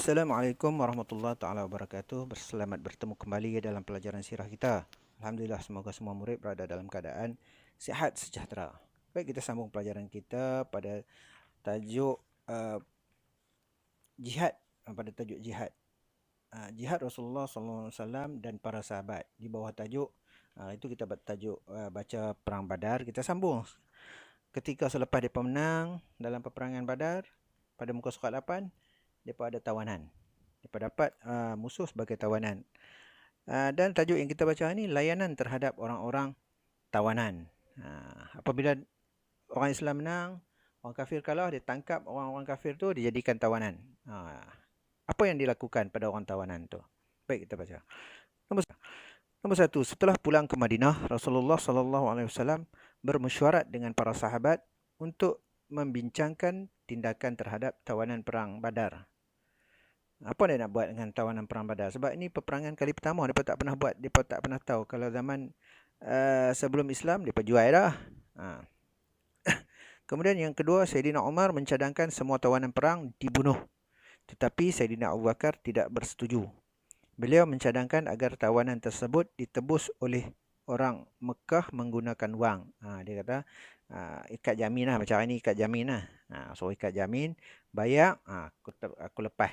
Assalamualaikum warahmatullahi taala wabarakatuh. Selamat bertemu kembali dalam pelajaran sirah kita. Alhamdulillah, semoga semua murid berada dalam keadaan sihat sejahtera. Baik, kita sambung pelajaran kita pada tajuk jihad. Pada tajuk jihad. Jihad Rasulullah SAW dan para sahabat. Di bawah tajuk itu kita tajuk baca perang Badar. Kita sambung. Ketika selepas mereka menang dalam peperangan Badar, pada muka surat 8, mereka ada tawanan. Mereka dapat musuh sebagai tawanan. Dan tajuk yang kita baca ini, layanan terhadap orang-orang tawanan. Apabila orang Islam menang, orang kafir kalah, dia tangkap orang-orang kafir tu, dijadikan tawanan. Apa yang dilakukan pada orang tawanan tu? Baik, kita baca. Nombor 1, setelah pulang ke Madinah, Rasulullah SAW bermesyuarat dengan para sahabat untuk membincangkan tindakan terhadap tawanan perang Badar. Apa dia nak buat dengan tawanan perang Badar? Sebab ini peperangan kali pertama, mereka tak pernah buat, mereka tak pernah tahu. Kalau zaman sebelum Islam, mereka jual dah. Kemudian yang kedua, Sayyidina Umar mencadangkan semua tawanan perang dibunuh. Tetapi Sayyidina Abu Bakar tidak bersetuju. Beliau mencadangkan agar tawanan tersebut ditebus oleh orang Mekah menggunakan wang. Dia kata, ikat jamin lah. Macam ini ikat jamin lah. So ikat jamin, bayar, aku lepas.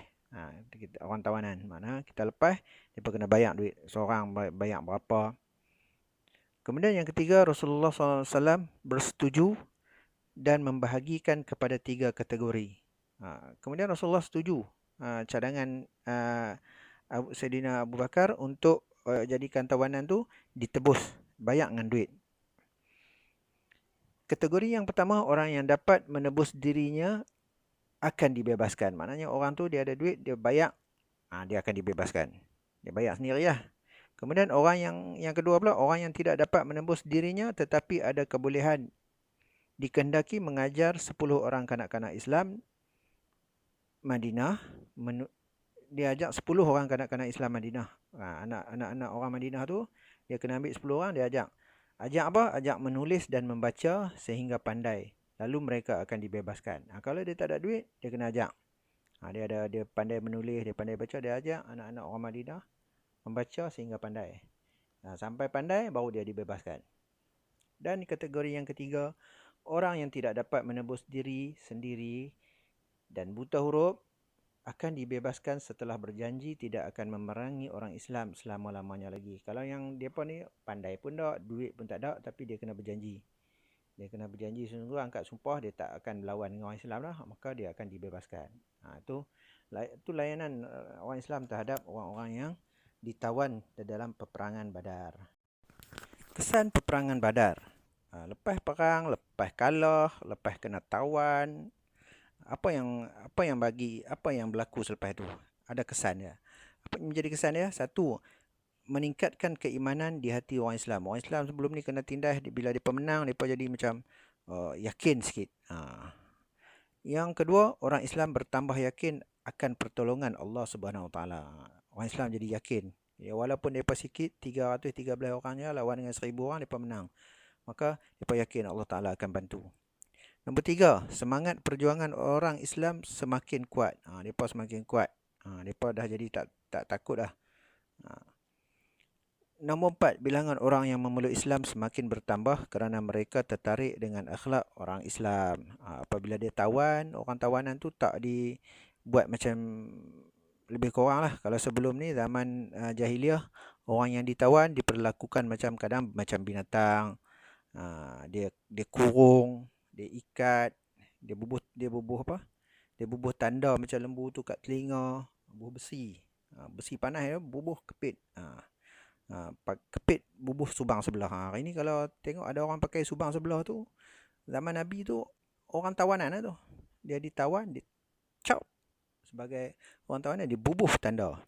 Orang tawanan. Mana kita lepas, dia kena bayar duit. Seorang bayar berapa. Kemudian yang ketiga, Rasulullah SAW bersetuju dan membahagikan kepada 3 kategori. Kemudian Rasulullah setuju cadangan Sayyidina Abu Bakar untuk jadikan tawanan tu ditebus, bayar dengan duit. Kategori yang pertama, orang yang dapat menebus dirinya akan dibebaskan. Maknanya orang tu dia ada duit, dia bayar, dia akan dibebaskan. Dia bayar sendiri lah. Kemudian orang yang kedua pula, orang yang tidak dapat menebus dirinya tetapi ada kebolehan dikehendaki mengajar 10 orang kanak-kanak Islam Madinah. Dia ajak 10 orang kanak-kanak Islam Madinah. Anak-anak orang Madinah tu, dia kena ambil 10 orang, dia ajak. Ajak apa? Ajak menulis dan membaca sehingga pandai. Lalu mereka akan dibebaskan. Kalau dia tak ada duit, dia kena ajak. Dia pandai menulis, dia pandai baca, dia ajak anak-anak orang Madinah membaca sehingga pandai. Sampai pandai, baru dia dibebaskan. Dan kategori yang ketiga, orang yang tidak dapat menebus diri sendiri dan buta huruf akan dibebaskan setelah berjanji tidak akan memerangi orang Islam selama-lamanya lagi. Kalau yang mereka ni pandai pun tak, duit pun tak ada, tapi dia kena berjanji. Dia kena berjanji sungguh, angkat sumpah dia tak akan melawan dengan orang Islam lah, maka dia akan dibebaskan. Itu layanan orang Islam terhadap orang-orang yang ditawan dalam peperangan Badar. Kesan peperangan Badar. Lepas perang, lepas kalah, lepas kena tawan, apa yang berlaku selepas itu? Ada kesan dia. Apa yang menjadi kesan dia? Satu, meningkatkan keimanan di hati orang Islam. Orang Islam sebelum ni kena tindas, bila dia pemenang, mereka jadi macam yakin sikit. Yang kedua, orang Islam bertambah yakin akan pertolongan Allah Subhanahu Wa Taala. Orang Islam jadi yakin. Ya, walaupun mereka sikit, 313 orangnya lawan dengan 1000 orang, mereka menang. Maka mereka yakin Allah Ta'ala akan bantu. Nombor 3, semangat perjuangan orang Islam semakin kuat. Mereka semakin kuat. Mereka dah jadi tak takut dah. Nombor 4, bilangan orang yang memeluk Islam semakin bertambah kerana mereka tertarik dengan akhlak orang Islam. Apabila dia tawan, orang tawanan tu tak dibuat macam lebih kurang lah. Kalau sebelum ni, zaman jahiliah, orang yang ditawan diperlakukan kadang macam binatang. Dia kurung, dia ikat, dia bubuh apa? Dia bubuh tanda macam lembu tu kat telinga, bubuh besi. Besi panas ya, bubuh kepit. Kepit bubuh subang sebelah. Hari ni kalau tengok ada orang pakai subang sebelah tu, zaman Nabi tu orang tawanan lah tu. Dia ditawan, dicap sebagai orang tawanan, dibubuh tanda.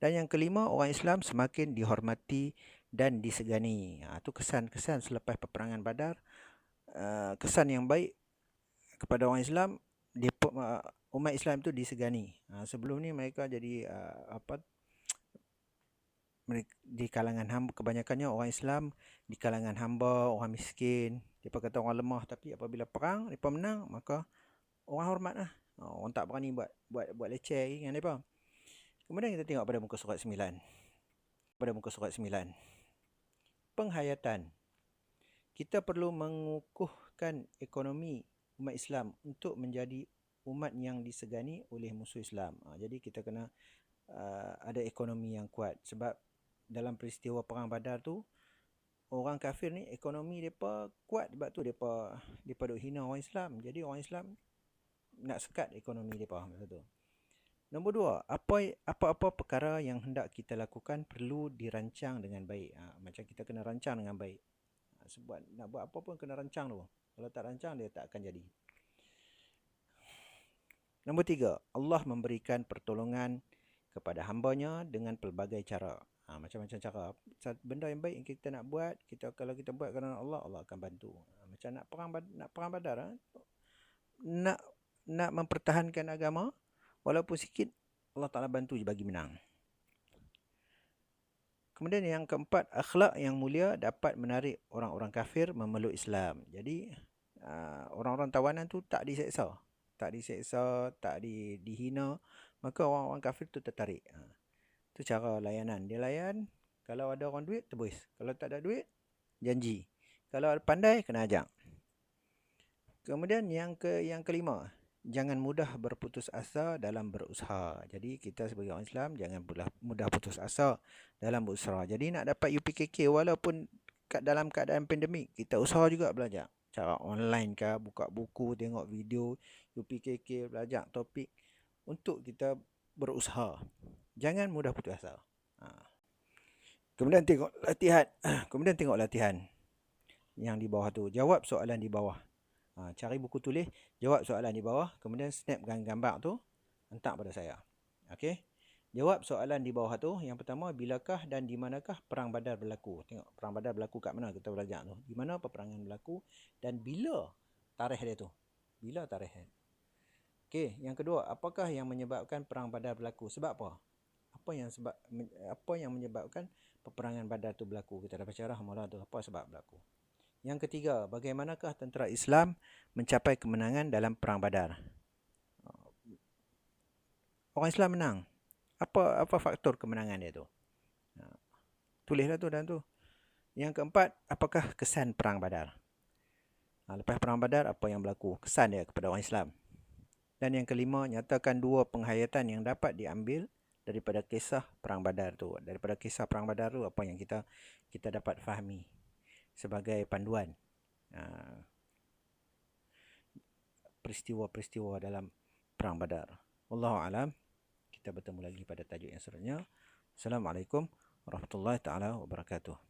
Dan yang kelima, orang Islam semakin dihormati dan disegani. Itu kesan-kesan selepas peperangan Badar. Kesan yang baik kepada orang Islam, umat Islam itu disegani. Sebelum ni mereka jadi di kalangan hamba, kebanyakannya orang Islam di kalangan hamba, orang miskin. Mereka kata orang lemah, tapi apabila perang, mereka menang, maka orang hormat lah. Orang tak berani buat leceh dengan mereka. Kemudian kita tengok pada muka surat 9. Pada muka surat 9. Penghayatan. Kita perlu mengukuhkan ekonomi umat Islam untuk menjadi umat yang disegani oleh musuh Islam. Jadi kita kena ada ekonomi yang kuat. Sebab dalam peristiwa Perang Badar tu, orang kafir ni ekonomi mereka kuat. Sebab tu mereka duk hina orang Islam. Jadi orang Islam nak sekat ekonomi mereka masa tu. Nombor 2, apa-apa perkara yang hendak kita lakukan perlu dirancang dengan baik. Macam kita kena rancang dengan baik. Sebab nak buat apa pun kena rancang tu. Kalau tak rancang, dia tak akan jadi. Nombor 3, Allah memberikan pertolongan kepada hambanya dengan pelbagai cara. Macam-macam cara. Benda yang baik yang kita nak buat, kalau kita buat kerana Allah, Allah akan bantu. Macam nak perang Badar, nak mempertahankan agama, walaupun sikit, Allah Ta'ala bantu je bagi menang. Kemudian yang keempat, akhlak yang mulia dapat menarik orang-orang kafir memeluk Islam. Jadi, orang-orang tawanan tu tak diseksa. Tak dihina. Maka orang-orang kafir tu tertarik. Itu cara layanan. Dia layan, kalau ada orang duit, tebus. Kalau tak ada duit, janji. Kalau pandai, kena ajak. Kemudian yang kelima, jangan mudah berputus asa dalam berusaha. Jadi kita sebagai orang Islam jangan mudah putus asa dalam berusaha. Jadi nak dapat UPKK walaupun dalam keadaan pandemik, kita usaha juga belajar. Cara online ke, buka buku, tengok video UPKK, belajar topik untuk kita berusaha. Jangan mudah putus asa. Kemudian tengok latihan. Yang di bawah tu. Jawab soalan di bawah. Cari buku tulis, jawab soalan di bawah, kemudian snapkan gambar tu, hantar pada saya. Okey. Jawab soalan di bawah tu. Yang pertama, bilakah dan di manakah Perang Badar berlaku? Tengok, Perang Badar berlaku kat mana, kita belajar tu. Di mana peperangan berlaku dan bila tarikh dia tu. Bila tarikh dia. Okey, yang kedua, apakah yang menyebabkan Perang Badar berlaku? Sebab apa? Apa yang menyebabkan peperangan Badar tu berlaku? Kita dah baca dah mula tu, apa sebab berlaku. Yang ketiga, bagaimanakah tentera Islam mencapai kemenangan dalam Perang Badar? Orang Islam menang. Apa faktor kemenangan dia tu? Tulislah tu dan tu. Yang keempat, apakah kesan Perang Badar? Lepas Perang Badar, apa yang berlaku? Kesan dia kepada orang Islam. Dan yang kelima, nyatakan 2 penghayatan yang dapat diambil daripada kisah Perang Badar tu. Daripada kisah Perang Badar tu, apa yang kita dapat fahami sebagai panduan peristiwa-peristiwa dalam Perang Badar. Wallahu a'lam. Kita bertemu lagi pada tajuk yang seterusnya. Assalamualaikum warahmatullahi taala wabarakatuh.